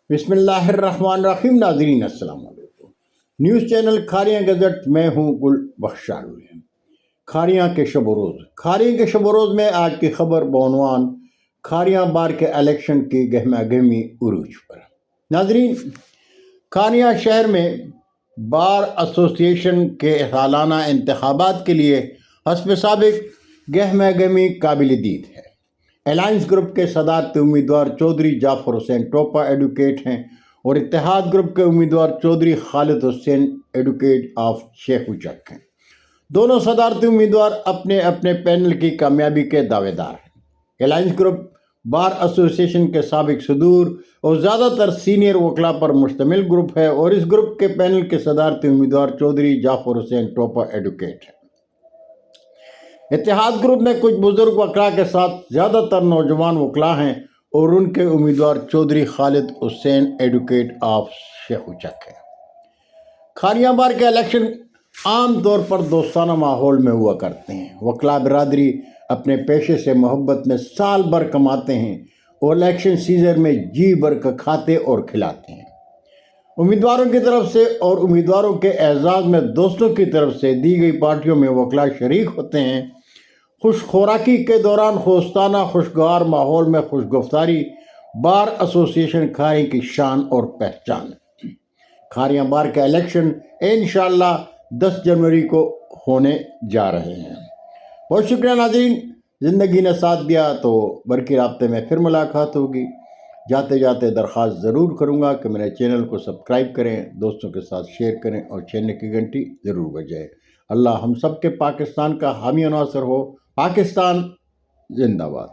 बिस्मिल्लाहिर्रहमानिर्रहीम। नाज़रीन अस्सलाम वालेकुम। न्यूज़ चैनल खारियाँ गज़ट में हूँ गुल बख्शारुल। खारियाँ के शब रोज़। खारियाँ के शब रोज़ में आज की खबर बउनवान खारियाँ बार के इलेक्शन की गहमा गहमी उरूज पर। नाज़रीन, खारियाँ शहर में बार एसोसिएशन के सालाना इंतखाबात के लिए हस्ब साबिक गहमा गहमी काबिल दीद है। अलायंस ग्रुप के सदारती उम्मीदवार चौधरी जाफर हुसैन टोपा एडवोकेट हैं और इत्तेहाद ग्रुप के उम्मीदवार चौधरी खालिद हुसैन एडवोकेट ऑफ शेख उचक हैं। दोनों सदारती उम्मीदवार अपने अपने पैनल की कामयाबी के दावेदार हैं। अलायंस ग्रुप बार एसोसिएशन के साबिक सदूर और ज़्यादातर सीनियर वकला पर मुश्तमिल ग्रुप है और इस ग्रुप के पैनल के सदारती उम्मीदवार चौधरी जाफर हुसैन टोपा एडवोकेट हैं। इत्तेहाद ग्रुप में कुछ बुजुर्ग वकला के साथ ज़्यादातर नौजवान वकला हैं और उनके उम्मीदवार चौधरी खालिद हुसैन एडवोकेट ऑफ शेख उचक है। खारियाँ बार के इलेक्शन आम तौर पर दोस्ताना माहौल में हुआ करते हैं। वकला बरादरी अपने पेशे से मोहब्बत में साल भर कमाते हैं और इलेक्शन सीजन में जी भर का खाते और खिलाते हैं। उम्मीदवारों की तरफ से और उम्मीदवारों के एजाज़ में दोस्तों की तरफ से दी गई पार्टियों में वकला शरीक होते हैं। खुश खुराकी के दौरान दोस्ताना खुशगवार माहौल में खुशगफ्तारी बार एसोसिएशन खारी की शान और पहचान है। खारियाँ बार के इलेक्शन इंशाअल्लाह 10 जनवरी को होने जा रहे हैं। बहुत शुक्रिया नाज़रीन, ज़िंदगी ने साथ दिया तो बरकी राब्ते में फिर मुलाकात होगी। जाते जाते दरख्वास्त ज़रूर करूँगा कि मेरे चैनल को सब्सक्राइब करें, दोस्तों के साथ शेयर करें और चैनल की घंटी ज़रूर बजाएं। अल्लाह हम सब के पाकिस्तान का हामी और नासर हो। पाकिस्तान जिंदाबाद।